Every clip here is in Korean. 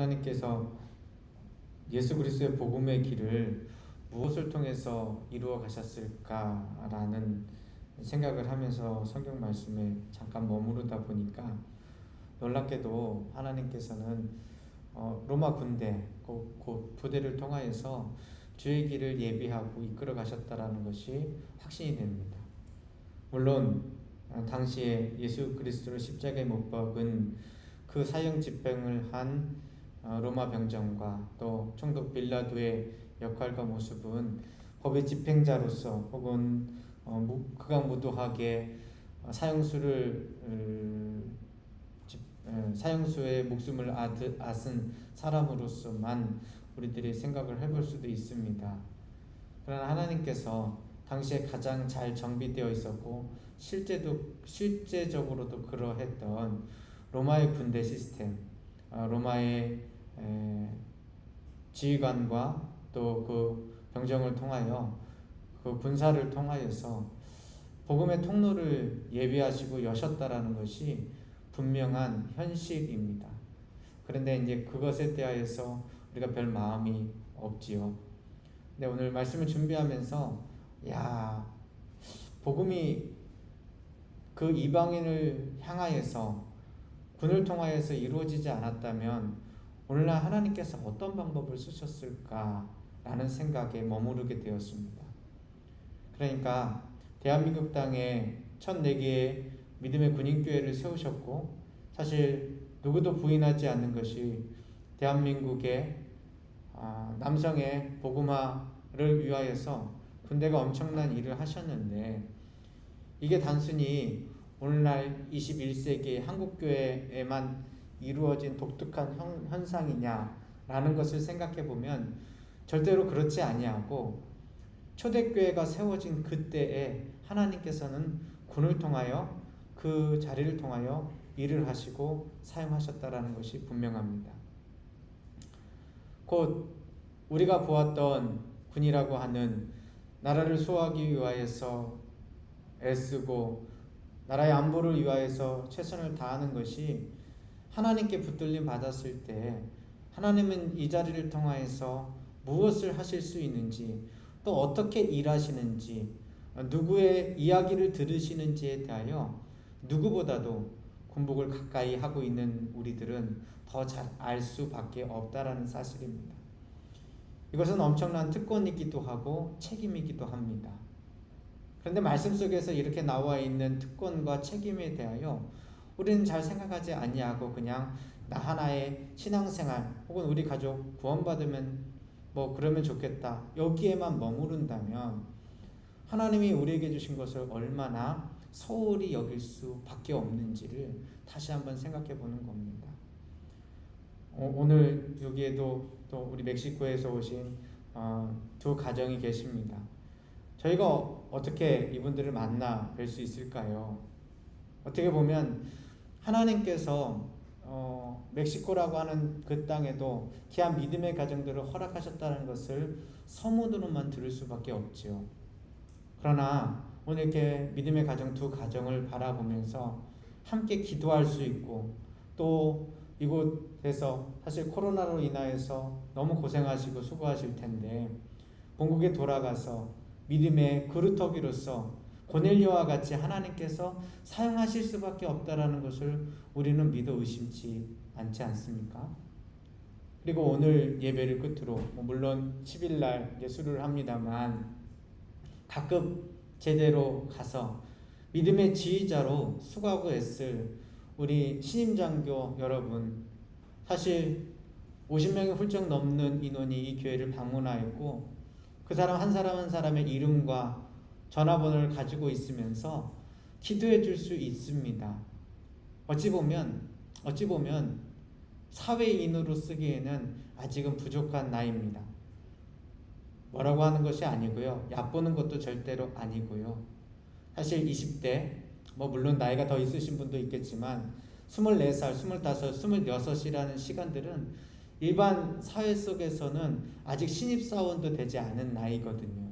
하나님께서 예수 그리스도의 복음의 길을 무엇을 통해서 이루어 가셨을까라는 생각을 하면서 성경 말씀에 잠깐 머무르다 보니까 놀랍게도 하나님께서는 로마 군대 곧 부대를 통하여서 주의 길을 예비하고 이끌어 가셨다라는 것이 확신이 됩니다. 물론 당시에 예수 그리스도를 십자가에 못 박은 그 사형 집행을 한 로마 병정과 또 총독 빌라도의 역할과 모습은 법의 집행자로서 혹은 극악무도하게 사형수의 목숨을 앗은 사람으로서만 우리들이 생각을 해볼 수도 있습니다. 그러나 하나님께서 당시에 가장 잘 정비되어 있었고 실제적으로도 그러했던 로마의 군대 시스템, 로마의 지휘관과 또 그 병정을 통하여 그 군사를 통하여서 복음의 통로를 예비하시고 여셨다라는 것이 분명한 현실입니다. 그런데 이제 그것에 대하여서 우리가 별 마음이 없지요. 근데 오늘 말씀을 준비하면서 복음이 그 이방인을 향하여서 군을 통하여서 이루어지지 않았다면 오늘날 하나님께서 어떤 방법을 쓰셨을까라는 생각에 머무르게 되었습니다. 그러니까 대한민국 땅에 첫 4개의 믿음의 군인교회를 세우셨고, 사실 누구도 부인하지 않는 것이 대한민국의 남성의 복음화를 위하여서 군대가 엄청난 일을 하셨는데, 이게 단순히 오늘날 21세기 한국교회에만 이루어진 독특한 현상이냐라는 것을 생각해 보면 절대로 그렇지 아니하고, 초대교회가 세워진 그때에 하나님께서는 군을 통하여 그 자리를 통하여 일을 하시고 사용하셨다라는 것이 분명합니다. 곧 우리가 보았던 군이라고 하는 나라를 수호하기 위하여서 애쓰고 나라의 안보를 위하여서 최선을 다하는 것이 하나님께 붙들림 받았을 때 하나님은 이 자리를 통하여서 무엇을 하실 수 있는지, 또 어떻게 일하시는지, 누구의 이야기를 들으시는지에 대하여 누구보다도 군복을 가까이 하고 있는 우리들은 더 잘 알 수밖에 없다라는 사실입니다. 이것은 엄청난 특권이기도 하고 책임이기도 합니다. 그런데 말씀 속에서 이렇게 나와 있는 특권과 책임에 대하여 우리는 잘 생각하지 아니하고 그냥 나 하나의 신앙생활 혹은 우리 가족 구원받으면 그러면 좋겠다, 여기에만 머무른다면 하나님이 우리에게 주신 것을 얼마나 소홀히 여길 수밖에 없는지를 다시 한번 생각해 보는 겁니다. 오늘 여기에도 또 우리 멕시코에서 오신 두 가정이 계십니다. 저희가 어떻게 이분들을 만나 뵐 수 있을까요? 어떻게 보면 하나님께서 멕시코라고 하는 그 땅에도 귀한 믿음의 가정들을 허락하셨다는 것을 소문으로만 들을 수밖에 없지요. 그러나 오늘 이렇게 믿음의 가정 두 가정을 바라보면서 함께 기도할 수 있고, 또 이곳에서 사실 코로나로 인하여서 너무 고생하시고 수고하실 텐데 본국에 돌아가서 믿음의 그루터기로서 고넬료와 같이 하나님께서 사용하실 수밖에 없다라는 것을 우리는 믿어 의심치 않지 않습니까? 그리고 오늘 예배를 끝으로 물론 10일날 예수를 합니다만 가끔 제대로 가서 믿음의 지휘자로 수고하고 애쓸 우리 신임장교 여러분, 사실 50명이 훌쩍 넘는 인원이 이 교회를 방문하였고 그 사람 한 사람 한 사람의 이름과 전화번호를 가지고 있으면서 기도해 줄 수 있습니다. 어찌 보면 사회인으로 쓰기에는 아직은 부족한 나이입니다. 뭐라고 하는 것이 아니고요, 얕보는 것도 절대로 아니고요. 사실 20대 물론 나이가 더 있으신 분도 있겠지만 24살, 25, 26이라는 시간들은 일반 사회 속에서는 아직 신입사원도 되지 않은 나이거든요.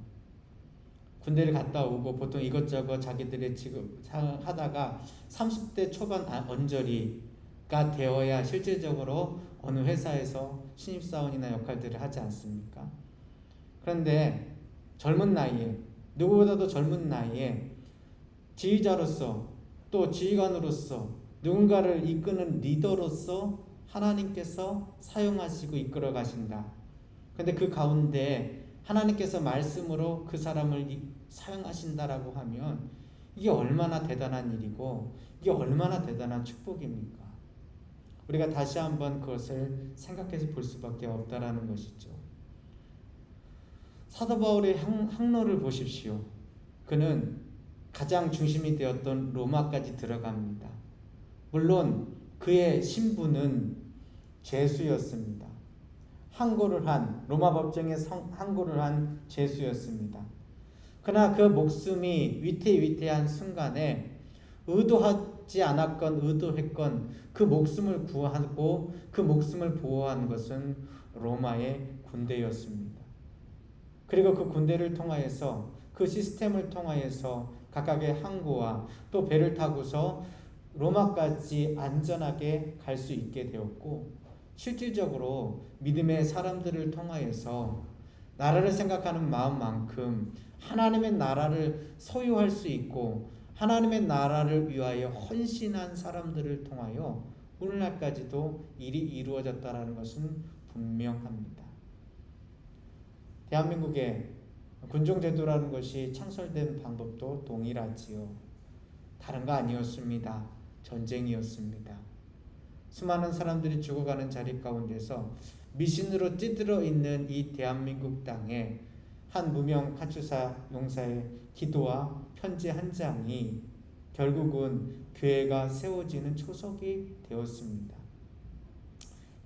군대를 갔다 오고 보통 이것저것 자기들의 지금 하다가 30대 초반 언저리 되어야 실질적으로 어느 회사에서 신입사원이나 역할들을 하지 않습니까? 그런데 젊은 나이에, 누구보다도 젊은 나이에 지휘자로서 또 지휘관으로서 누군가를 이끄는 리더로서 하나님께서 사용하시고 이끌어 가신다. 근데 그 가운데 하나님께서 말씀으로 그 사람을 사용하신다라고 하면 이게 얼마나 대단한 일이고 이게 얼마나 대단한 축복입니까? 우리가 다시 한번 그것을 생각해서 볼 수밖에 없다라는 것이죠. 사도 바울의 항로를 보십시오. 그는 가장 중심이 되었던 로마까지 들어갑니다. 물론 그의 신분은 죄수였습니다. 항고를 한 로마 법정에 항고를 한 죄수였습니다. 그러나 그 목숨이 위태위태한 순간에 의도하지 않았건 의도했건 그 목숨을 구하고 그 목숨을 보호한 것은 로마의 군대였습니다. 그리고 그 군대를 통하여서 그 시스템을 통하여서 각각의 항구와 또 배를 타고서 로마까지 안전하게 갈 수 있게 되었고, 실질적으로 믿음의 사람들을 통하여서 나라를 생각하는 마음만큼 하나님의 나라를 소유할 수 있고 하나님의 나라를 위하여 헌신한 사람들을 통하여 오늘날까지도 일이 이루어졌다는 것은 분명합니다. 대한민국의 군종제도라는 것이 창설된 방법도 동일하지요. 다른 거 아니었습니다. 전쟁이었습니다. 수많은 사람들이 죽어가는 자리 가운데서 미신으로 찌들어 있는 이 대한민국 땅에 한 무명 카투사 용사의 기도와 편지 한 장이 결국은 교회가 세워지는 초석이 되었습니다.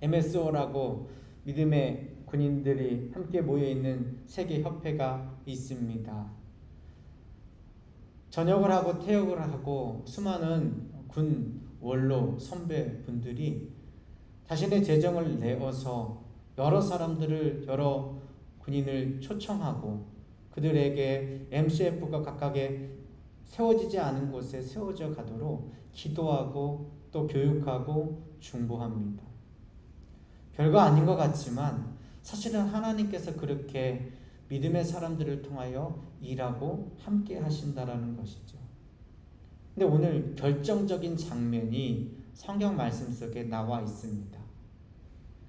MSO라고 믿음의 군인들이 함께 모여있는 세계협회가 있습니다. 전역을 하고 퇴역을 하고 수많은 군 원로 선배분들이 자신의 재정을 내어서 여러 사람들을, 여러 군인을 초청하고 그들에게 MCF가 각각의 세워지지 않은 곳에 세워져 가도록 기도하고 또 교육하고 중보합니다. 별거 아닌 것 같지만 사실은 하나님께서 그렇게 믿음의 사람들을 통하여 일하고 함께 하신다라는 것이죠. 근데 오늘 결정적인 장면이 성경 말씀 속에 나와 있습니다.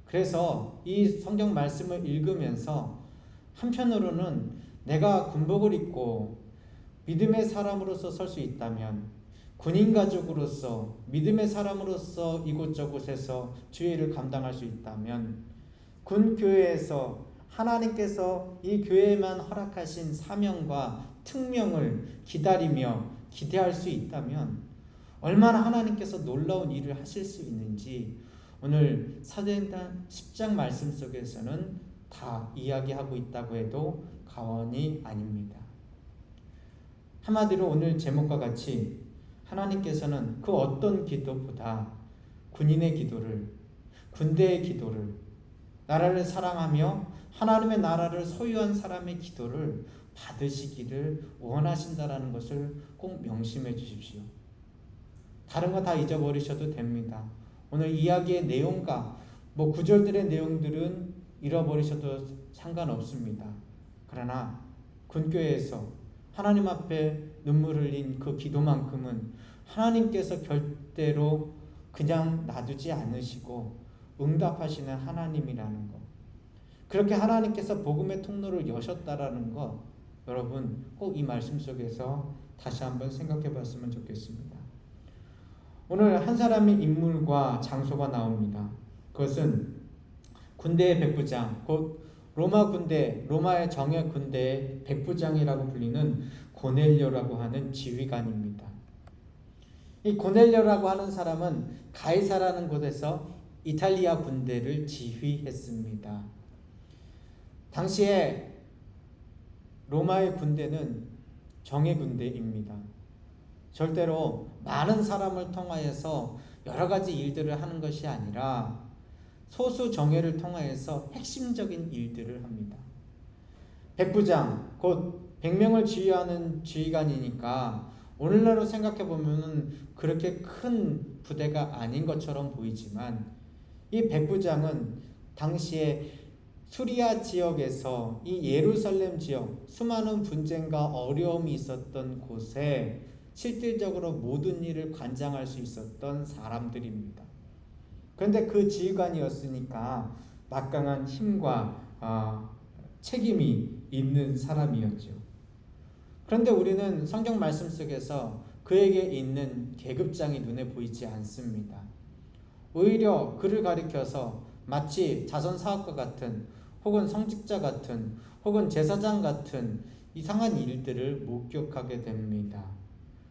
그래서 이 성경 말씀을 읽으면서 한편으로는 내가 군복을 입고 믿음의 사람으로서 설 수 있다면, 군인 가족으로서 믿음의 사람으로서 이곳저곳에서 주의를 감당할 수 있다면, 군교회에서 하나님께서 이 교회에만 허락하신 사명과 특명을 기다리며 기대할 수 있다면 얼마나 하나님께서 놀라운 일을 하실 수 있는지 오늘 사도행전 10장 말씀 속에서는 다 이야기하고 있다고 해도 과언이 아닙니다. 한마디로 오늘 제목과 같이 하나님께서는 그 어떤 기도보다 군인의 기도를, 군대의 기도를, 나라를 사랑하며 하나님의 나라를 소유한 사람의 기도를 받으시기를 원하신다라는 것을 꼭 명심해 주십시오. 다른 거 다 잊어버리셔도 됩니다. 오늘 이야기의 내용과 구절들의 내용들은 잃어버리셔도 상관없습니다. 그러나 군교회에서 하나님 앞에 눈물 흘린 그 기도만큼은 하나님께서 절대로 그냥 놔두지 않으시고 응답하시는 하나님이라는 것, 그렇게 하나님께서 복음의 통로를 여셨다라는 것, 여러분 꼭 이 말씀 속에서 다시 한번 생각해 봤으면 좋겠습니다. 오늘 한 사람의 인물과 장소가 나옵니다. 그것은 군대의 백부장, 곧 로마 군대, 로마의 정예 군대의 백부장이라고 불리는 고넬료라고 하는 지휘관입니다. 이 고넬료라고 하는 사람은 가이사라는 곳에서 이탈리아 군대를 지휘했습니다. 당시에 로마의 군대는 정예 군대입니다. 절대로 많은 사람을 통하여서 여러 가지 일들을 하는 것이 아니라 소수 정예를 통하여서 핵심적인 일들을 합니다. 백부장, 곧 100명을 지휘하는 지휘관이니까 오늘날로 생각해 보면은 그렇게 큰 부대가 아닌 것처럼 보이지만 이 백부장은 당시에 수리아 지역에서 이 예루살렘 지역 수많은 분쟁과 어려움이 있었던 곳에 실질적으로 모든 일을 관장할 수 있었던 사람들입니다. 그런데 그 지휘관이었으니까 막강한 힘과 책임이 있는 사람이었죠. 그런데 우리는 성경 말씀 속에서 그에게 있는 계급장이 눈에 보이지 않습니다. 오히려 그를 가리켜서 마치 자선사업가 같은 혹은 성직자 같은 혹은 제사장 같은 이상한 일들을 목격하게 됩니다.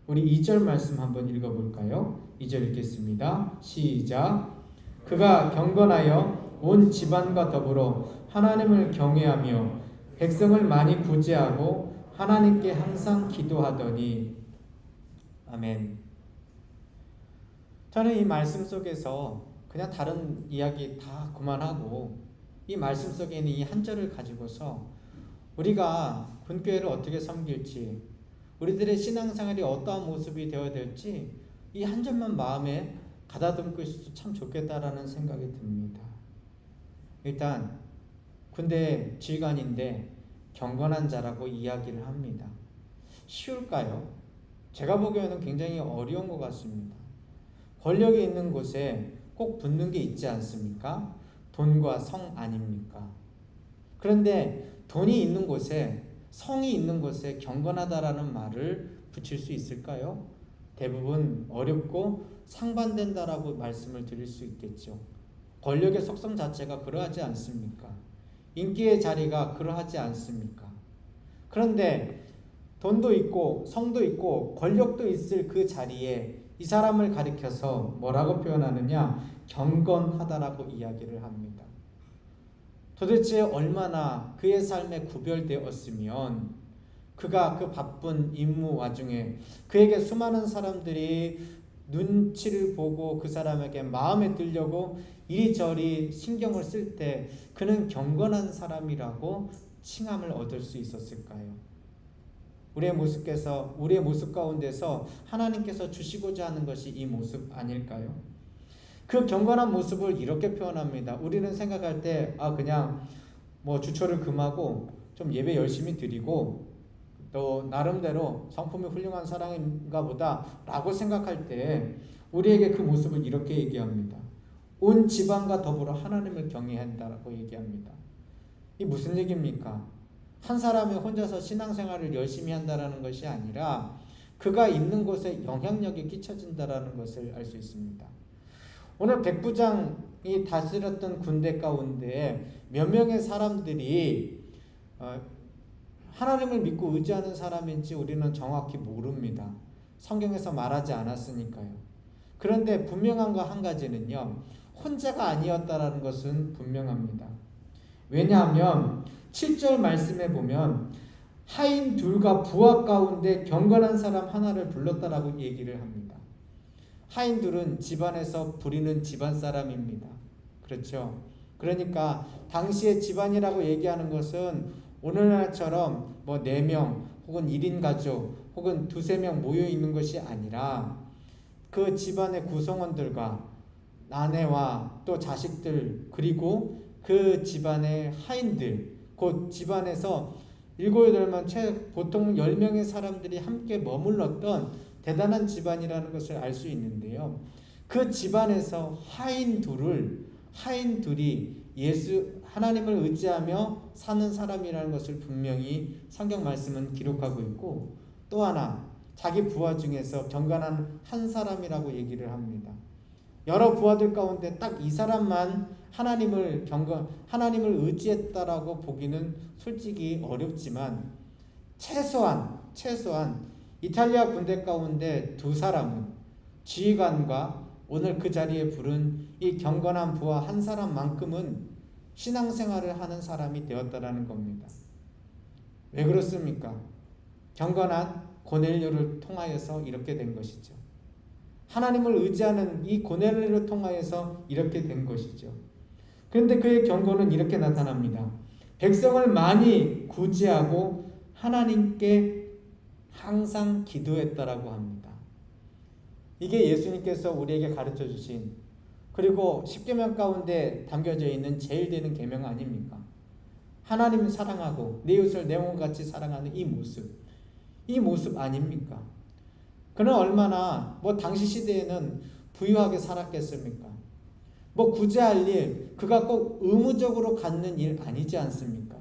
우리 2절 말씀 한번 읽어볼까요? 2절 읽겠습니다. 시작. 그가 경건하여 온 집안과 더불어 하나님을 경외하며 백성을 많이 구제하고 하나님께 항상 기도하더니. 아멘. 저는 이 말씀 속에서 그냥 다른 이야기 다 그만하고 이 말씀 속에 있는 이 한 절을 가지고서 우리가 군교회를 어떻게 섬길지, 우리들의 신앙생활이 어떠한 모습이 되어야 될지 이 한 절만 마음에 가다듬고 있어도 참 좋겠다라는 생각이 듭니다. 일단 군대 지휘관인데 경건한 자라고 이야기를 합니다. 쉬울까요? 제가 보기에는 굉장히 어려운 것 같습니다. 권력이 있는 곳에 꼭 붙는 게 있지 않습니까? 돈과 성 아닙니까? 그런데 돈이 있는 곳에, 성이 있는 곳에 경건하다라는 말을 붙일 수 있을까요? 대부분 어렵고 상반된다라고 말씀을 드릴 수 있겠죠. 권력의 속성 자체가 그러하지 않습니까? 인기의 자리가 그러하지 않습니까? 그런데 돈도 있고 성도 있고 권력도 있을 그 자리에 이 사람을 가리켜서 뭐라고 표현하느냐? 경건하다라고 이야기를 합니다. 도대체 얼마나 그의 삶에 구별되었으면 그가 그 바쁜 임무 와중에 그에게 수많은 사람들이 눈치를 보고 그 사람에게 마음에 들려고 이리저리 신경을 쓸 때 그는 경건한 사람이라고 칭함을 얻을 수 있었을까요? 우리의 모습 가운데서 하나님께서 주시고자 하는 것이 이 모습 아닐까요? 그 경건한 모습을 이렇게 표현합니다. 우리는 생각할 때 그냥 주초를 금하고 좀 예배 열심히 드리고 또 나름대로 성품이 훌륭한 사람인가 보다 라고 생각할 때 우리에게 그 모습을 이렇게 얘기합니다. 온 집안과 더불어 하나님을 경외한다라고 얘기합니다. 이 무슨 얘기입니까? 한 사람이 혼자서 신앙생활을 열심히 한다라는 것이 아니라 그가 있는 곳에 영향력이 끼쳐진다라는 것을 알 수 있습니다. 오늘 백부장이 다스렸던 군대 가운데 몇 명의 사람들이 하나님을 믿고 의지하는 사람인지 우리는 정확히 모릅니다. 성경에서 말하지 않았으니까요. 그런데 분명한 거 한 가지는요. 혼자가 아니었다라는 것은 분명합니다. 왜냐하면 7절 말씀에 보면 하인 둘과 부하 가운데 경건한 사람 하나를 불렀다라고 얘기를 합니다. 하인 둘은 집안에서 부리는 집안 사람입니다. 그렇죠? 그러니까 당시의 집안이라고 얘기하는 것은 오늘날처럼 4명 혹은 1인 가족 혹은 2-3명 모여 있는 것이 아니라 그 집안의 구성원들과 아내와 또 자식들 그리고 그 집안의 하인들 곧 집안에서 7-8명 보통 10명의 사람들이 함께 머물렀던 대단한 집안이라는 것을 알 수 있는데요. 그 집안에서 하인 둘이 하나님을 의지하며 사는 사람이라는 것을 분명히 성경 말씀은 기록하고 있고 또 하나 자기 부하 중에서 경건한 한 사람이라고 얘기를 합니다. 여러 부하들 가운데 딱 이 사람만 하나님을 의지했다라고 보기는 솔직히 어렵지만 최소한 이탈리아 군대 가운데 2사람은 지휘관과 오늘 그 자리에 부른 이 경건한 부하 한 사람만큼은 신앙생활을 하는 사람이 되었다라는 겁니다. 왜 그렇습니까? 경건한 고넬료를 통하여서 이렇게 된 것이죠. 하나님을 의지하는 이 고넬료를 통하여서 이렇게 된 것이죠. 그런데 그의 경건은 이렇게 나타납니다. 백성을 많이 구제하고 하나님께 항상 기도했다라고 합니다. 이게 예수님께서 우리에게 가르쳐 주신, 그리고 십계명 가운데 담겨져 있는 제일 되는 계명 아닙니까? 하나님을 사랑하고 내 이웃을 내 몸과 같이 사랑하는 이 모습 아닙니까? 그는 얼마나 당시 시대에는 부유하게 살았겠습니까? 구제할 일, 그가 꼭 의무적으로 갖는 일 아니지 않습니까?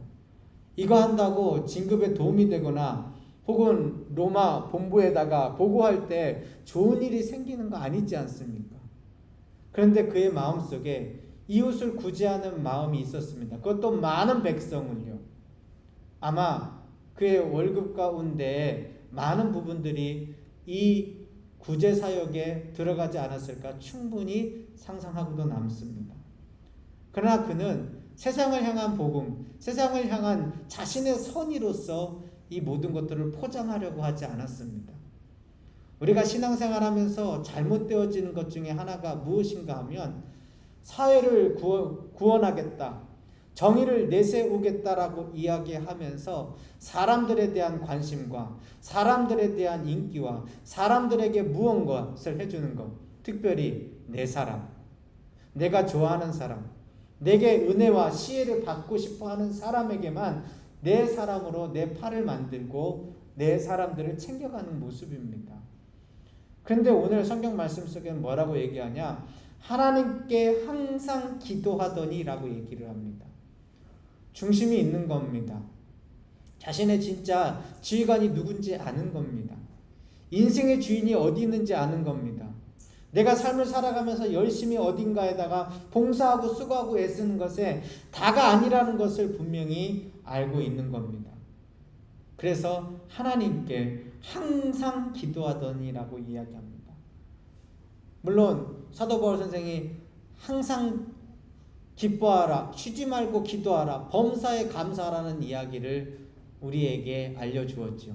이거 한다고 진급에 도움이 되거나 혹은 로마 본부에다가 보고할 때 좋은 일이 생기는 거 아니지 않습니까? 그런데 그의 마음속에 이웃을 구제하는 마음이 있었습니다. 그것도 많은 백성을요. 아마 그의 월급 가운데 많은 부분들이 이 구제 사역에 들어가지 않았을까 충분히 상상하고도 남습니다. 그러나 그는 세상을 향한 복음, 세상을 향한 자신의 선의로서 이 모든 것들을 포장하려고 하지 않았습니다. 우리가 신앙생활하면서 잘못되어지는 것 중에 하나가 무엇인가 하면 사회를 구원하겠다, 정의를 내세우겠다라고 이야기하면서 사람들에 대한 관심과 사람들에 대한 인기와 사람들에게 무언가를 해주는 것, 특별히 내 사람, 내가 좋아하는 사람, 내게 은혜와 시혜를 받고 싶어하는 사람에게만 내 사람으로 내 팔을 만들고 내 사람들을 챙겨가는 모습입니다. 그런데 오늘 성경 말씀 속에는 뭐라고 얘기하냐? 하나님께 항상 기도하더니 라고 얘기를 합니다. 중심이 있는 겁니다. 자신의 진짜 지휘관이 누군지 아는 겁니다. 인생의 주인이 어디 있는지 아는 겁니다. 내가 삶을 살아가면서 열심히 어딘가에다가 봉사하고 수고하고 애쓰는 것에 다가 아니라는 것을 분명히 알고 있는 겁니다. 그래서 하나님께 항상 기도하더니라고 이야기합니다. 물론 사도 바울 선생이 항상 기뻐하라, 쉬지 말고 기도하라, 범사에 감사하라는 이야기를 우리에게 알려주었지요.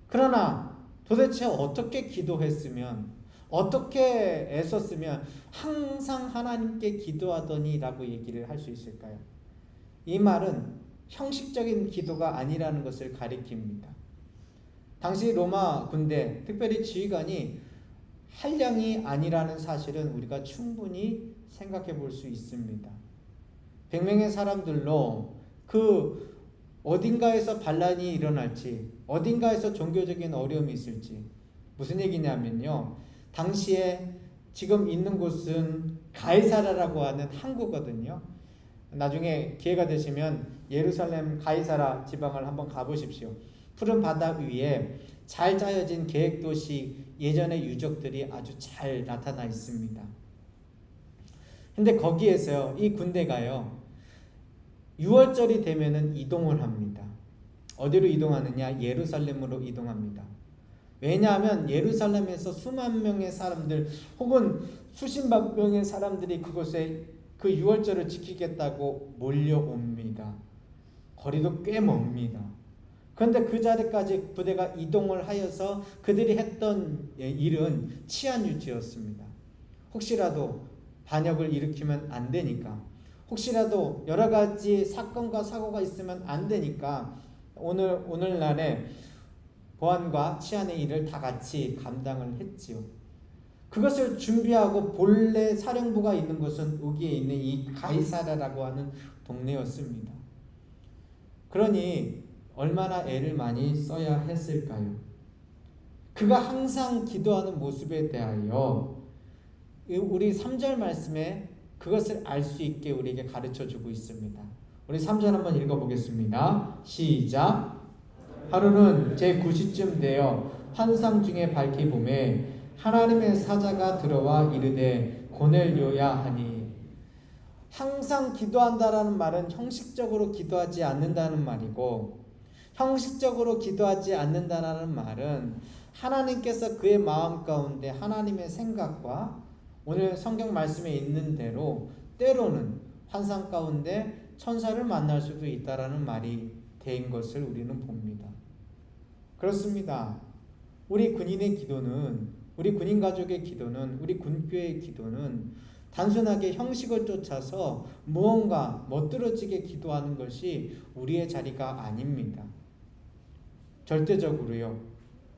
그러나 도대체 어떻게 기도했으면, 어떻게 애썼으면 항상 하나님께 기도하더니라고 얘기를 할 수 있을까요? 이 말은 형식적인 기도가 아니라는 것을 가리킵니다. 당시 로마 군대, 특별히 지휘관이 한량이 아니라는 사실은 우리가 충분히 생각해 볼 수 있습니다. 100명의 사람들로 그 어딘가에서 반란이 일어날지, 어딘가에서 종교적인 어려움이 있을지, 무슨 얘기냐면요, 당시에 지금 있는 곳은 가이사라라고 하는 항구거든요. 나중에 기회가 되시면 예루살렘 가이사라 지방을 한번 가보십시오. 푸른 바다 위에 잘 짜여진 계획도시 예전의 유적들이 아주 잘 나타나 있습니다. 근데 거기에서요, 이 군대가요, 6월절이 되면은 이동을 합니다. 어디로 이동하느냐? 예루살렘으로 이동합니다. 왜냐하면 예루살렘에서 수만 명의 사람들 혹은 수십만 명의 사람들이 그곳에 그 6월절을 지키겠다고 몰려옵니다. 거리도 꽤 멉니다. 그런데 그 자리까지 부대가 이동을 하여서 그들이 했던 일은 치안 유지였습니다. 혹시라도 반역을 일으키면 안 되니까, 혹시라도 여러 가지 사건과 사고가 있으면 안 되니까 오늘날에 보안과 치안의 일을 다 같이 감당을 했지요. 그것을 준비하고 본래 사령부가 있는 곳은 여기에 있는 이 가이사라라고 하는 동네였습니다. 그러니 얼마나 애를 많이 써야 했을까요? 그가 항상 기도하는 모습에 대하여 우리 3절 말씀에 그것을 알 수 있게 우리에게 가르쳐주고 있습니다. 우리 3절 한번 읽어보겠습니다. 시작. 하루는 제9시쯤 되어 환상 중에 밝히 보매 하나님의 사자가 들어와 이르되 고넬료야 하니. 항상 기도한다라는 말은 형식적으로 기도하지 않는다는 말이고, 형식적으로 기도하지 않는다라는 말은 하나님께서 그의 마음 가운데 하나님의 생각과 오늘 성경 말씀에 있는 대로 때로는 환상 가운데 천사를 만날 수도 있다라는 말이 된 것을 우리는 봅니다. 그렇습니다. 우리 군인의 기도는, 우리 군인 가족의 기도는, 우리 군교의 기도는 단순하게 형식을 쫓아서 무언가 멋들어지게 기도하는 것이 우리의 자리가 아닙니다. 절대적으로요.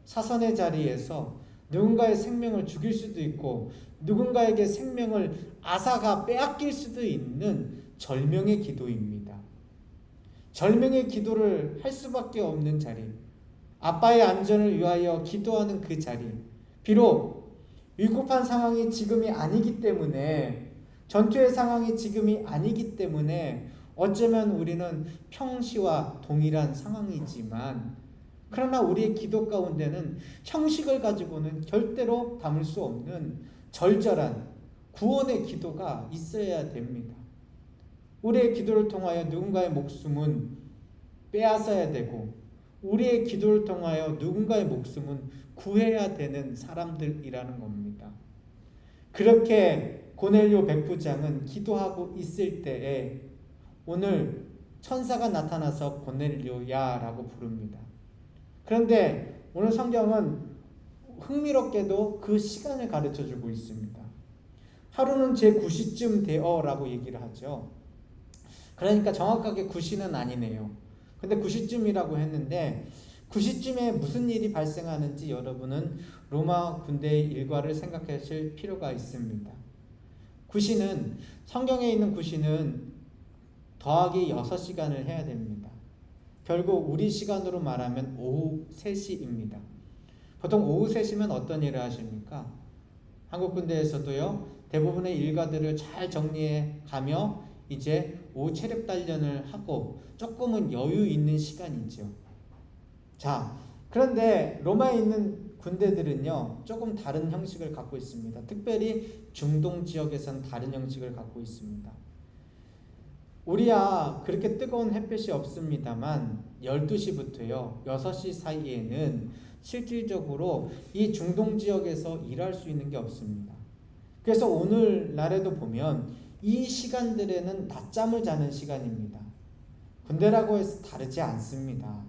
사선의 자리에서 누군가의 생명을 죽일 수도 있고 누군가에게 생명을 앗아가 빼앗길 수도 있는 절명의 기도입니다. 절명의 기도를 할 수밖에 없는 자리, 아빠의 안전을 위하여 기도하는 그 자리, 비록 위급한 상황이 지금이 아니기 때문에, 전투의 상황이 지금이 아니기 때문에 어쩌면 우리는 평시와 동일한 상황이지만, 그러나 우리의 기도 가운데는 형식을 가지고는 절대로 담을 수 없는 절절한 구원의 기도가 있어야 됩니다. 우리의 기도를 통하여 누군가의 목숨은 빼앗아야 되고, 우리의 기도를 통하여 누군가의 목숨은 구해야 되는 사람들이라는 겁니다. 그렇게 고넬료 백부장은 기도하고 있을 때에 오늘 천사가 나타나서 고넬료야라고 부릅니다. 그런데 오늘 성경은 흥미롭게도 그 시간을 가르쳐주고 있습니다. 하루는 제9시쯤 되어라고 얘기를 하죠. 그러니까 정확하게 9시는 아니네요. 근데 9시쯤이라고 했는데 9시쯤에 무슨 일이 발생하는지 여러분은 로마 군대의 일과를 생각하실 필요가 있습니다. 9시는, 성경에 있는 9시는 더하기 6시간을 해야 됩니다. 결국 우리 시간으로 말하면 오후 3시입니다. 보통 오후 3시면 어떤 일을 하십니까? 한국 군대에서도요, 대부분의 일과들을 잘 정리해 가며 이제 오후 체력 단련을 하고 조금은 여유 있는 시간이죠. 자, 그런데 로마에 있는 군대들은요, 조금 다른 형식을 갖고 있습니다. 특별히 중동 지역에서는 다른 형식을 갖고 있습니다. 우리야 그렇게 뜨거운 햇볕이 없습니다만 12시부터요 6시 사이에는 실질적으로 이 중동 지역에서 일할 수 있는 게 없습니다. 그래서 오늘날에도 보면 이 시간들에는 낮잠을 자는 시간입니다. 군대라고 해서 다르지 않습니다.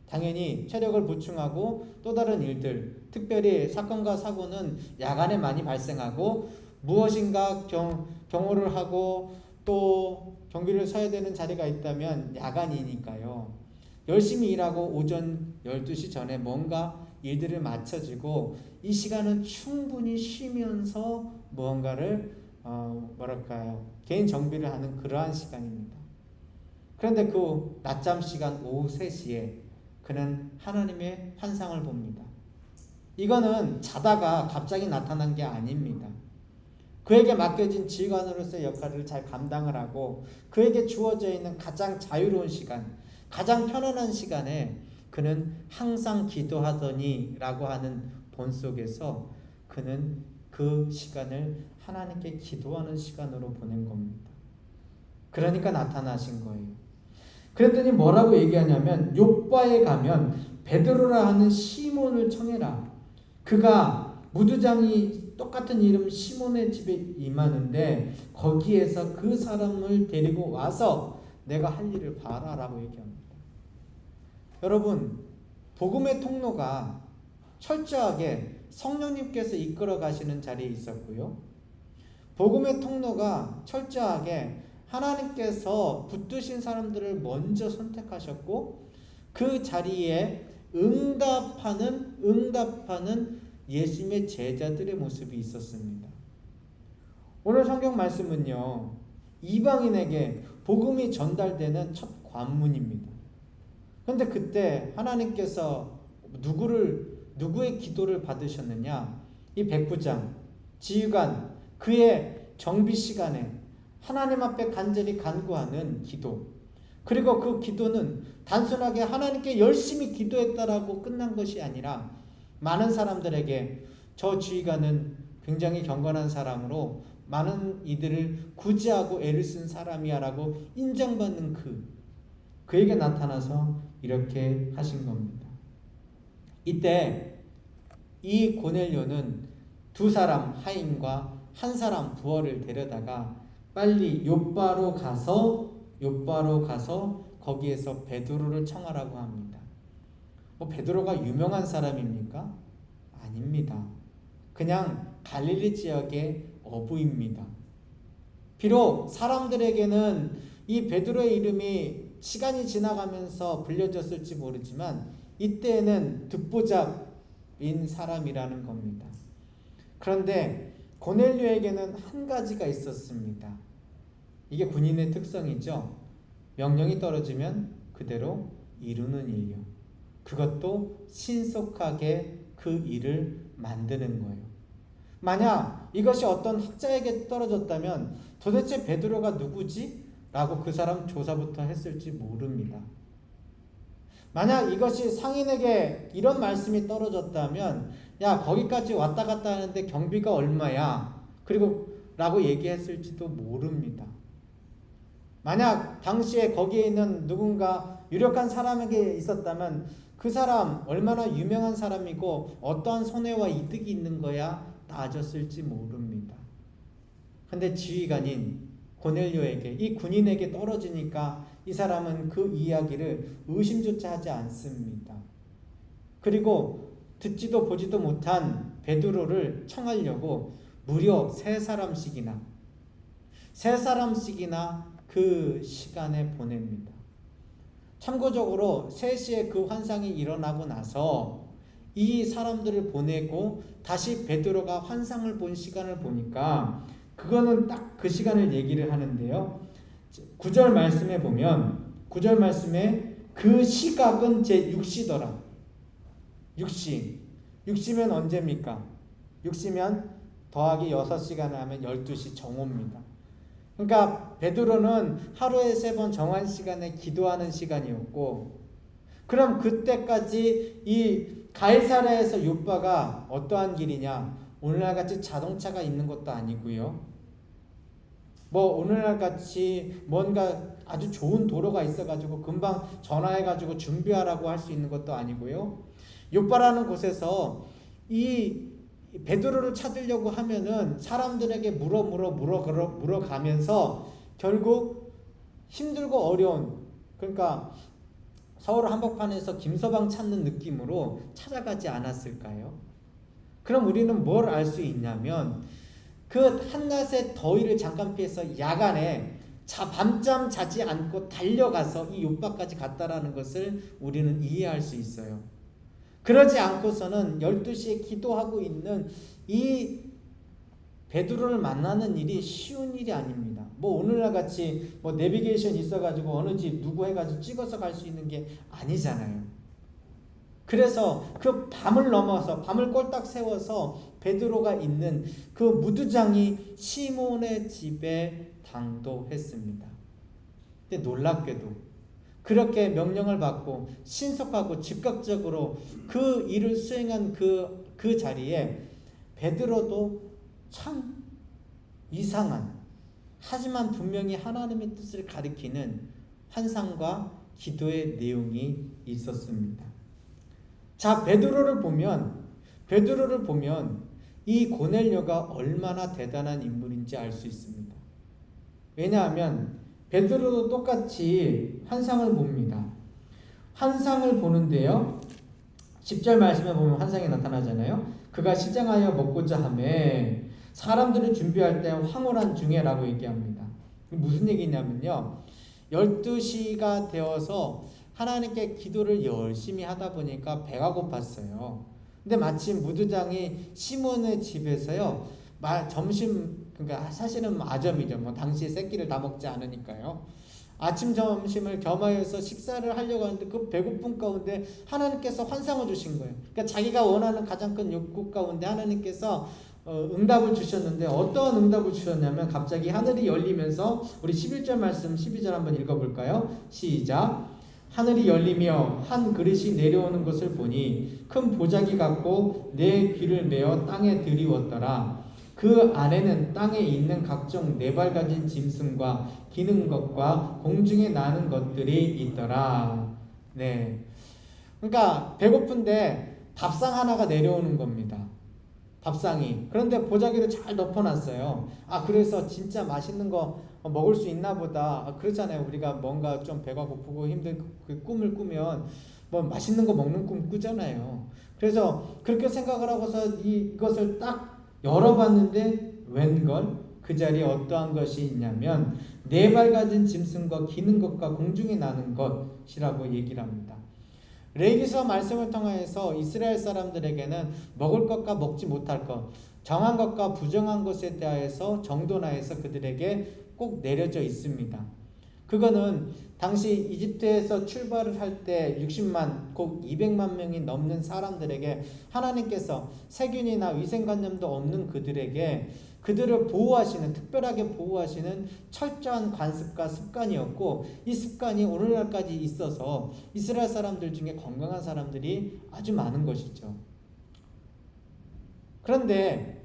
당연히 체력을 보충하고 또 다른 일들, 특별히 사건과 사고는 야간에 많이 발생하고 무엇인가 경호를 하고 또 경비를 서야 되는 자리가 있다면 야간이니까요. 열심히 일하고 오전 12시 전에 뭔가 일들을 마쳐지고 이 시간은 충분히 쉬면서 무언가를 개인 정비를 하는 그러한 시간입니다. 그런데 그 낮잠 시간 오후 3시에 그는 하나님의 환상을 봅니다. 이거는 자다가 갑자기 나타난 게 아닙니다. 그에게 맡겨진 지휘관으로서의 역할을 잘 감당을 하고 그에게 주어져 있는 가장 자유로운 시간, 가장 편안한 시간에 그는 항상 기도하더니 라고 하는 본 속에서 그는 그 시간을 하나님께 기도하는 시간으로 보낸 겁니다. 그러니까 나타나신 거예요. 그랬더니 뭐라고 얘기하냐면 욥바에 가면 베드로라 하는 시몬을 청해라. 그가 무두장이 똑같은 이름 시몬의 집에 임하는데 거기에서 그 사람을 데리고 와서 내가 할 일을 봐라 라고 얘기합니다. 여러분, 복음의 통로가 철저하게 성령님께서 이끌어 가시는 자리에 있었고요. 복음의 통로가 철저하게 하나님께서 붙드신 사람들을 먼저 선택하셨고 그 자리에 응답하는 예수님의 제자들의 모습이 있었습니다. 오늘 성경 말씀은요, 이방인에게 복음이 전달되는 첫 관문입니다. 그런데 그때 하나님께서 누구의 기도를 받으셨느냐? 이 백부장, 지휘관, 그의 정비 시간에 하나님 앞에 간절히 간구하는 기도. 그리고 그 기도는 단순하게 하나님께 열심히 기도했다라고 끝난 것이 아니라 많은 사람들에게 저 지휘관은 굉장히 경건한 사람으로 많은 이들을 구제하고 애를 쓴 사람이야 라고 인정받는 그에게 나타나서 이렇게 하신 겁니다. 이때 이 고넬료는 두 사람 하인과 한 사람 부하를 데려다가 빨리 욥바로 가서 거기에서 베드로를 청하라고 합니다. 베드로가 유명한 사람입니까? 아닙니다. 그냥 갈릴리 지역의 어부입니다. 비록 사람들에게는 이 베드로의 이름이 시간이 지나가면서 불려졌을지 모르지만 이때는 듣보잡인 사람이라는 겁니다. 그런데 고넬료에게는 한 가지가 있었습니다. 이게 군인의 특성이죠. 명령이 떨어지면 그대로 이루는 일이요. 그것도 신속하게 그 일을 만드는 거예요. 만약 이것이 어떤 학자에게 떨어졌다면 도대체 베드로가 누구지? 라고 그 사람 조사부터 했을지 모릅니다. 만약 이것이 상인에게 이런 말씀이 떨어졌다면 야, 거기까지 왔다 갔다 하는데 경비가 얼마야? 그리고 라고 얘기했을지도 모릅니다. 만약 당시에 거기에 있는 누군가 유력한 사람에게 있었다면 그 사람 얼마나 유명한 사람이고 어떠한 손해와 이득이 있는 거야 따졌을지 모릅니다. 근데 지휘관인 고넬료에게, 이 군인에게 떨어지니까 이 사람은 그 이야기를 의심조차 하지 않습니다. 그리고 듣지도 보지도 못한 베드로를 청하려고 무려 세 사람씩이나 그 시간에 보냅니다. 참고적으로 3시에 그 환상이 일어나고 나서 이 사람들을 보내고 다시 베드로가 환상을 본 시간을 보니까 그거는 딱 그 시간을 얘기를 하는데요. 9절 말씀에 보면 9절 말씀에 그 시각은 제6시더라. 6시. 6시면 언제입니까? 6시면 더하기 6시간을 하면 12시 정오입니다. 그러니까 베드로는 하루에 3번 정한 시간에 기도하는 시간이었고, 그럼 그때까지 이 가이사랴에서 요바가 어떠한 길이냐? 오늘날같이 자동차가 있는 것도 아니고요. 뭐 오늘날같이 뭔가 아주 좋은 도로가 있어가지고 금방 전화해가지고 준비하라고 할 수 있는 것도 아니고요. 요바라는 곳에서 이 베드로를 찾으려고 하면은 사람들에게 물어가면서 결국 힘들고 어려운, 그러니까 서울 한복판에서 김서방 찾는 느낌으로 찾아가지 않았을까요? 그럼 우리는 뭘 알 수 있냐면 그 한낮의 더위를 잠깐 피해서 야간에 밤잠 자지 않고 달려가서 이 요바까지 갔다라는 것을 우리는 이해할 수 있어요. 그러지 않고서는 12시에 기도하고 있는 이 베드로를 만나는 일이 쉬운 일이 아닙니다. 뭐 오늘날 같이 뭐 내비게이션 있어가지고 어느 집 누구 해가지고 찍어서 갈 수 있는 게 아니잖아요. 그래서 그 밤을 넘어서 밤을 꼴딱 세워서 베드로가 있는 그 무두장이 시몬의 집에 당도했습니다. 근데 놀랍게도 그렇게 명령을 받고 신속하고 즉각적으로 그 일을 수행한 그 자리에 베드로도 참 이상한, 하지만 분명히 하나님의 뜻을 가리키는 환상과 기도의 내용이 있었습니다. 자, 베드로를 보면 이 고넬료가 얼마나 대단한 인물인지 알 수 있습니다. 왜냐하면 베드로도 똑같이 환상을 봅니다. 환상을 보는데요, 10절 말씀에 보면 환상이 나타나잖아요. 그가 시장하여 먹고자 하매 사람들을 준비할 때 황홀한 중에라고 얘기합니다. 무슨 얘기냐면요, 12시가 되어서 하나님께 기도를 열심히 하다 보니까 배가 고팠어요. 근데 마침 무두장이 시몬의 집에서요, 점심, 그러니까 사실은 아점이죠. 뭐 당시에 새끼를 다 먹지 않으니까요. 아침 점심을 겸하여서 식사를 하려고 하는데 그 배고픔 가운데 하나님께서 환상을 주신 거예요. 그러니까 자기가 원하는 가장 큰 욕구 가운데 하나님께서 응답을 주셨는데, 어떤 응답을 주셨냐면 갑자기 하늘이 열리면서, 우리 11절 말씀 12절 한번 읽어볼까요? 시작. 하늘이 열리며 한 그릇이 내려오는 것을 보니 큰 보자기 같고 내 귀를 메어 땅에 들이웠더라. 그 안에는 땅에 있는 각종 네 발 가진 짐승과 기는 것과 공중에 나는 것들이 있더라. 네. 그러니까 배고픈데 밥상 하나가 내려오는 겁니다. 밥상이. 그런데 보자기를 잘 덮어놨어요. 그래서 진짜 맛있는 거 먹을 수 있나 보다. 그렇잖아요. 우리가 뭔가 좀 배가 고프고 힘든 그 꿈을 꾸면 뭐 맛있는 거 먹는 꿈 꾸잖아요. 그래서 그렇게 생각을 하고서 이것을 딱 열어봤는데 웬걸 그 자리에 어떠한 것이 있냐면 네 발 가진 짐승과 기는 것과 공중에 나는 것이라고 얘기를 합니다. 레위기서 말씀을 통해서 이스라엘 사람들에게는 먹을 것과 먹지 못할 것, 정한 것과 부정한 것에 대하여서 정돈하여서 그들에게 꼭 내려져 있습니다. 그거는 당시 이집트에서 출발을 할 때 60만, 곧 200만 명이 넘는 사람들에게 하나님께서 세균이나 위생관념도 없는 그들에게 그들을 보호하시는, 특별하게 보호하시는 철저한 관습과 습관이었고, 이 습관이 오늘날까지 있어서 이스라엘 사람들 중에 건강한 사람들이 아주 많은 것이죠. 그런데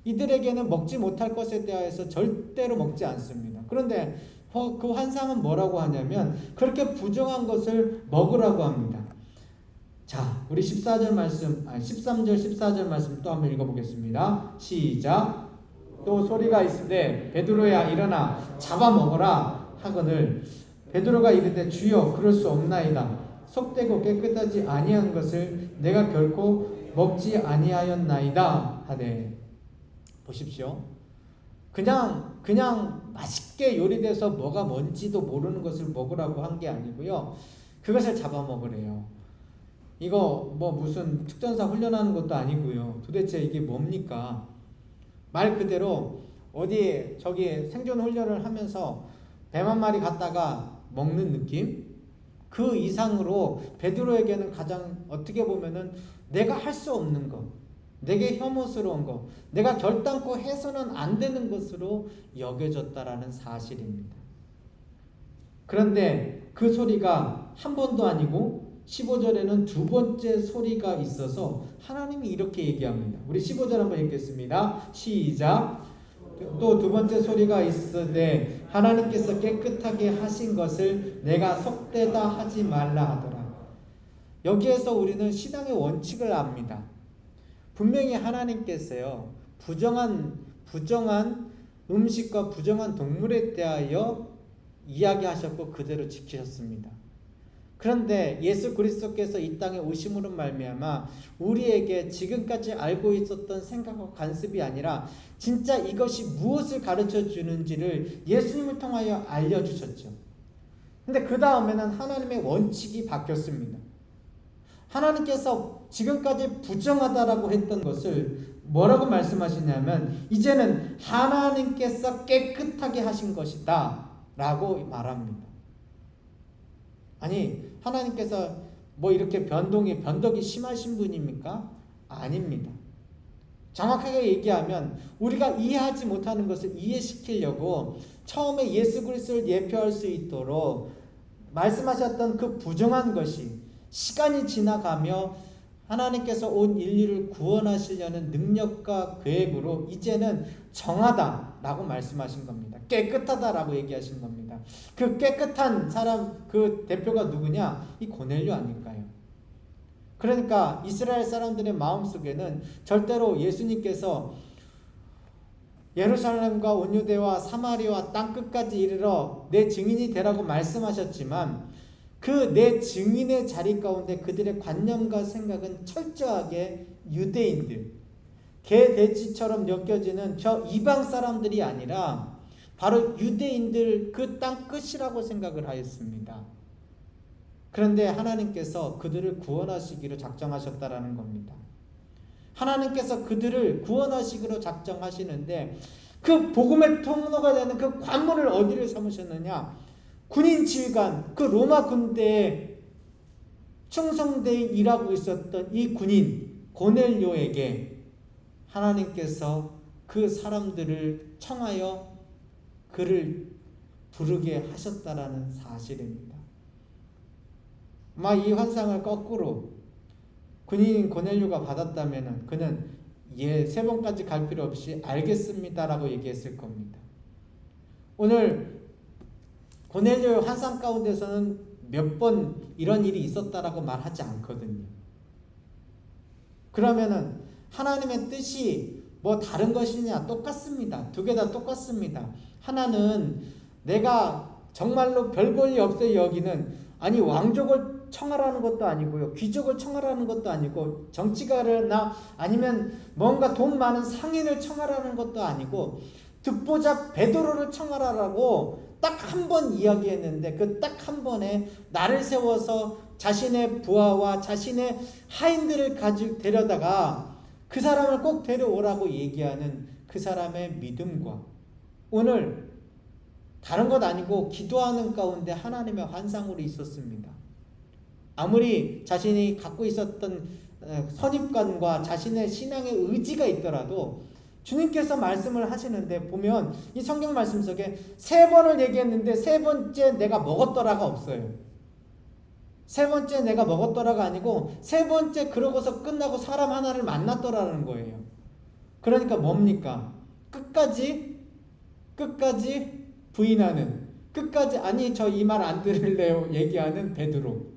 이들에게는 먹지 못할 것에 대하여서 절대로 먹지 않습니다. 그런데 그 환상은 뭐라고 하냐면 그렇게 부정한 것을 먹으라고 합니다. 자, 우리 13절 14절 말씀 또 한번 읽어보겠습니다. 시작. 또 소리가 있으되 베드로야 일어나 잡아먹어라 하거늘 베드로가 이르되 주여 그럴 수 없나이다. 속되고 깨끗하지 아니한 것을 내가 결코 먹지 아니하였나이다 하되. 보십시오. 그냥 맛있게 요리돼서 뭐가 뭔지도 모르는 것을 먹으라고 한 게 아니고요. 그것을 잡아먹으래요. 이거 뭐 무슨 특전사 훈련하는 것도 아니고요. 도대체 이게 뭡니까? 말 그대로 어디 저기 생존 훈련을 하면서 뱀 한 마리 갖다가 먹는 느낌? 그 이상으로 베드로에게는 가장 어떻게 보면은 내가 할 수 없는 것, 내게 혐오스러운 것, 내가 결단코 해서는 안 되는 것으로 여겨졌다라는 사실입니다. 그런데 그 소리가 한 번도 아니고 15절에는 두 번째 소리가 있어서 하나님이 이렇게 얘기합니다. 우리 15절 한번 읽겠습니다. 시작. 또 두 번째 소리가 있으되 하나님께서 깨끗하게 하신 것을 내가 속되다 하지 말라 하더라. 여기에서 우리는 신앙의 원칙을 압니다. 분명히 하나님께서요, 부정한 음식과 부정한 동물에 대하여 이야기하셨고 그대로 지키셨습니다. 그런데 예수 그리스도께서 이 땅에 오심으로 말미암아 우리에게 지금까지 알고 있었던 생각과 관습이 아니라 진짜 이것이 무엇을 가르쳐 주는지를 예수님을 통하여 알려주셨죠. 근데 그 다음에는 하나님의 원칙이 바뀌었습니다. 하나님께서 지금까지 부정하다라고 했던 것을 뭐라고 말씀하시냐면 이제는 하나님께서 깨끗하게 하신 것이다 라고 말합니다. 아니, 하나님께서 뭐 이렇게 변덕이 심하신 분입니까? 아닙니다. 정확하게 얘기하면 우리가 이해하지 못하는 것을 이해시키려고 처음에 예수 그리스도를 예표할 수 있도록 말씀하셨던 그 부정한 것이 시간이 지나가며 하나님께서 온 인류를 구원하시려는 능력과 계획으로 이제는 정하다라고 말씀하신 겁니다. 깨끗하다라고 얘기하신 겁니다. 그 깨끗한 사람, 그 대표가 누구냐? 이 고넬료 아닐까요? 그러니까 이스라엘 사람들의 마음속에는 절대로 예수님께서 예루살렘과 온 유대와 사마리아와 땅끝까지 이르러 내 증인이 되라고 말씀하셨지만 그 내 증인의 자리 가운데 그들의 관념과 생각은 철저하게 유대인들, 개 돼지처럼 엮여지는 저 이방 사람들이 아니라 바로 유대인들 그 땅 끝이라고 생각을 하였습니다. 그런데 하나님께서 그들을 구원하시기로 작정하셨다라는 겁니다. 하나님께서 그들을 구원하시기로 작정하시는데 그 복음의 통로가 되는 그 관문을 어디를 삼으셨느냐? 군인 지휘관, 그 로마 군대에 충성되어 일하고 있었던 이 군인 고넬료에게 하나님께서 그 사람들을 청하여 그를 부르게 하셨다라는 사실입니다. 아마 이 환상을 거꾸로 군인 고넬료가 받았다면 그는 세 번까지 갈 필요 없이 알겠습니다라고 얘기했을 겁니다. 오늘 고넬료의 환상 가운데서는 몇 번 이런 일이 있었다라고 말하지 않거든요. 그러면은 하나님의 뜻이 뭐 다른 것이냐? 똑같습니다. 두 개 다 똑같습니다. 하나는 내가 정말로 별 볼일 없어 여기는 아니 왕족을 청하라는 것도 아니고요. 귀족을 청하라는 것도 아니고 정치가나 아니면 뭔가 돈 많은 상인을 청하라는 것도 아니고 듣보잡 베드로를 청하라라고 딱 한 번 이야기했는데 그 딱 한 번에 나를 세워서 자신의 부하와 자신의 하인들을 데려다가 그 사람을 꼭 데려오라고 얘기하는 그 사람의 믿음과 오늘 다른 것 아니고 기도하는 가운데 하나님의 환상으로 있었습니다. 아무리 자신이 갖고 있었던 선입관과 자신의 신앙의 의지가 있더라도 주님께서 말씀을 하시는데 보면 이 성경 말씀 속에 3번을 얘기했는데 3번째 내가 먹었더라가 없어요. 3번째 내가 먹었더라가 아니고 3번째 그러고서 끝나고 사람 하나를 만났더라는 거예요. 그러니까 뭡니까? 끝까지 부인하는, 끝까지 아니 저 이 말 안 들을래요 얘기하는 베드로,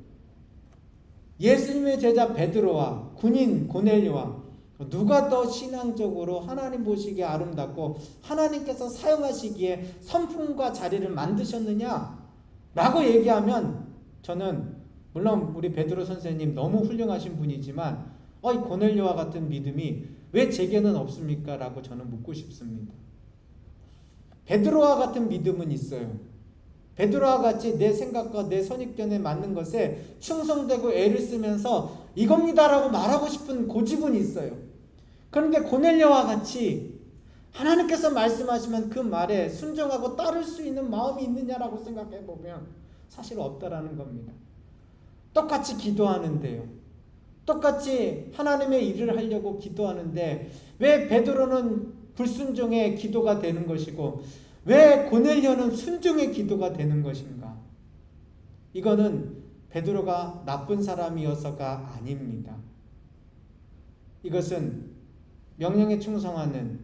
예수님의 제자 베드로와 군인 고넬료와 누가 더 신앙적으로 하나님 보시기에 아름답고 하나님께서 사용하시기에 선품과 자리를 만드셨느냐 라고 얘기하면 저는 물론 우리 베드로 선생님 너무 훌륭하신 분이지만 이 고넬료와 같은 믿음이 왜 제게는 없습니까? 라고 저는 묻고 싶습니다. 베드로와 같은 믿음은 있어요. 베드로와 같이 내 생각과 내 선입견에 맞는 것에 충성되고 애를 쓰면서 이겁니다라고 말하고 싶은 고집은 있어요. 그런데 고넬료와 같이 하나님께서 말씀하시면 그 말에 순종하고 따를 수 있는 마음이 있느냐라고 생각해 보면 사실 없다라는 겁니다. 똑같이 기도하는데요. 똑같이 하나님의 일을 하려고 기도하는데 왜 베드로는 불순종의 기도가 되는 것이고 왜 고넬료는 순종의 기도가 되는 것인가? 이거는 베드로가 나쁜 사람이어서가 아닙니다. 이것은 명령에 충성하는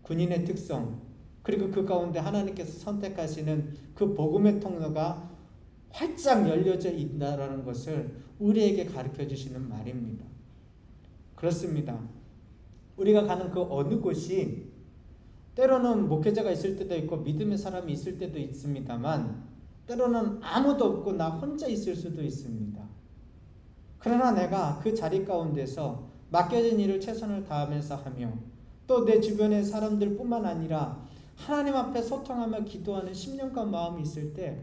군인의 특성, 그리고 그 가운데 하나님께서 선택하시는 그 복음의 통로가 활짝 열려져 있다는 것을 우리에게 가르쳐 주시는 말입니다. 그렇습니다. 우리가 가는 그 어느 곳이 때로는 목회자가 있을 때도 있고 믿음의 사람이 있을 때도 있습니다만 때로는 아무도 없고 나 혼자 있을 수도 있습니다. 그러나 내가 그 자리 가운데서 맡겨진 일을 최선을 다하면서 하며 또 내 주변의 사람들 뿐만 아니라 하나님 앞에 소통하며 기도하는 심령과 마음이 있을 때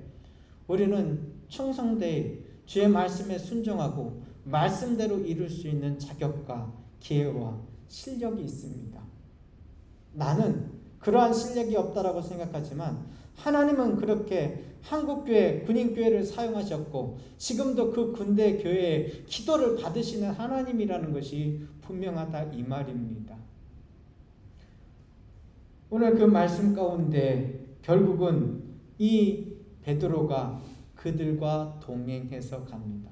우리는 충성되이 주의 말씀에 순종하고 말씀대로 이룰 수 있는 자격과 기회와 실력이 있습니다. 나는 그러한 실력이 없다라고 생각하지만 하나님은 그렇게 한국교회, 군인교회를 사용하셨고 지금도 그 군대 교회에 기도를 받으시는 하나님이라는 것이 분명하다 이 말입니다. 오늘 그 말씀 가운데 결국은 이 베드로가 그들과 동행해서 갑니다.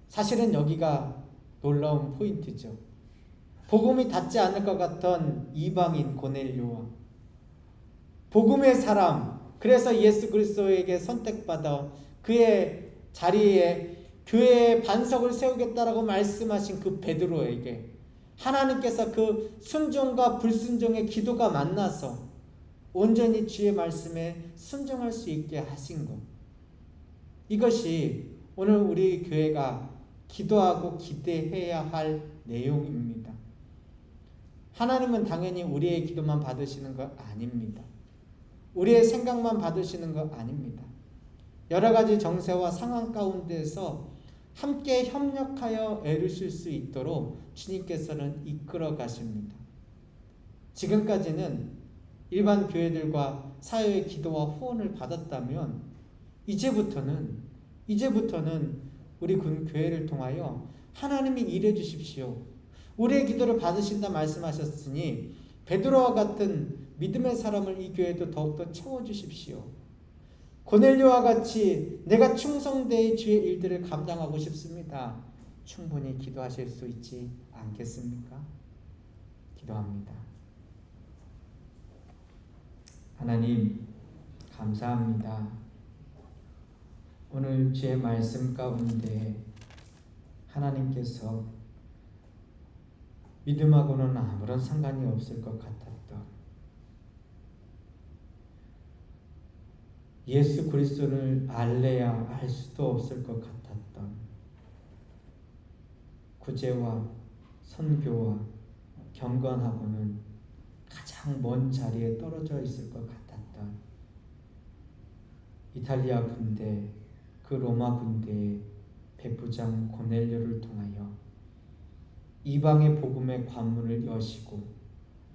사실은 여기가 놀라운 포인트죠. 복음이 닿지 않을 것 같던 이방인 고넬료와 복음의 사람, 그래서 예수 그리스도에게 선택받아 그의 자리에 교회의 반석을 세우겠다라고 말씀하신 그 베드로에게 하나님께서 그 순종과 불순종의 기도가 만나서 온전히 주의 말씀에 순종할 수 있게 하신 것, 이것이 오늘 우리 교회가 기도하고 기대해야 할 내용입니다. 하나님은 당연히 우리의 기도만 받으시는 것 아닙니다. 우리의 생각만 받으시는 것 아닙니다. 여러 가지 정세와 상황 가운데서 함께 협력하여 애를 쓸 수 있도록 주님께서는 이끌어 가십니다. 지금까지는 일반 교회들과 사회의 기도와 후원을 받았다면 이제부터는 우리 군 교회를 통하여 하나님이 일해 주십시오. 우리의 기도를 받으신다 말씀하셨으니 베드로와 같은 믿음의 사람을 이 교회도 더욱더 채워주십시오. 고넬료와 같이 내가 충성되이 주의 일들을 감당하고 싶습니다. 충분히 기도하실 수 있지 않겠습니까? 기도합니다. 하나님 감사합니다. 오늘 주의 말씀 가운데 하나님께서 믿음하고는 아무런 상관이 없을 것 같았던 예수 그리스도를 알래야 알 수도 없을 것 같았던 구제와 선교와 경건하고는 가장 먼 자리에 떨어져 있을 것 같았던 이탈리아 군대, 그 로마 군대의 백부장 고넬료를 통하여 이방의 복음의 관문을 여시고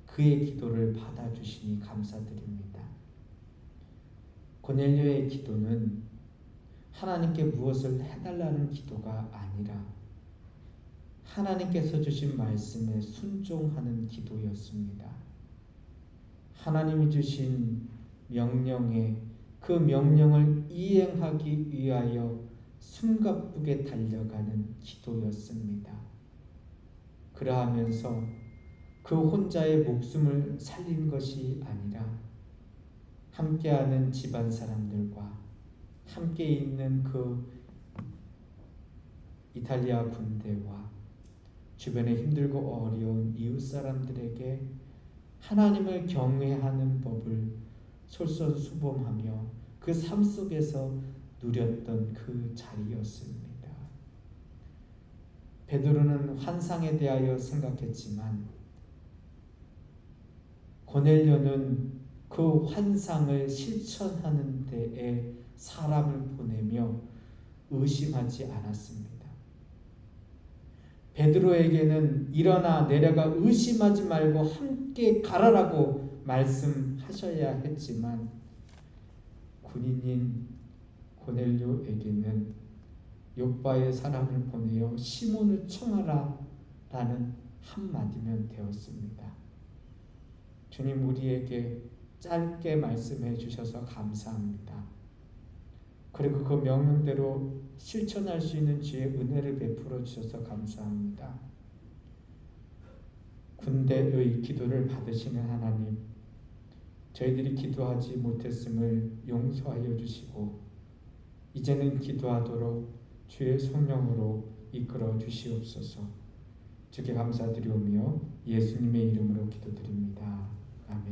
그의 기도를 받아주시니 감사드립니다. 고넬료의 기도는 하나님께 무엇을 해달라는 기도가 아니라 하나님께서 주신 말씀에 순종하는 기도였습니다. 하나님이 주신 명령에 그 명령을 이행하기 위하여 숨가쁘게 달려가는 기도였습니다. 그러하면서 그 혼자의 목숨을 살린 것이 아니라 함께하는 집안 사람들과 함께 있는 그 이탈리아 군대와 주변에 힘들고 어려운 이웃 사람들에게 하나님을 경외하는 법을 솔선수범하며 그 삶 속에서 누렸던 그 자리였습니다. 베드로는 환상에 대하여 생각했지만 고넬료는 그 환상을 실천하는 데에 사람을 보내며 의심하지 않았습니다. 베드로에게는 일어나 내려가 의심하지 말고 함께 가라라고 말씀하셔야 했지만 군인인 고넬료에게는 욥바의 사람을 보내어 시몬을 청하라 라는 한마디면 되었습니다. 주님, 우리에게 짧게 말씀해 주셔서 감사합니다. 그리고 그 명령대로 실천할 수 있는 주의 은혜를 베풀어 주셔서 감사합니다. 군대의 기도를 받으시는 하나님, 저희들이 기도하지 못했음을 용서하여 주시고 이제는 기도하도록 주의 성령으로 이끌어 주시옵소서. 주께 감사드리오며 예수님의 이름으로 기도드립니다. 아멘.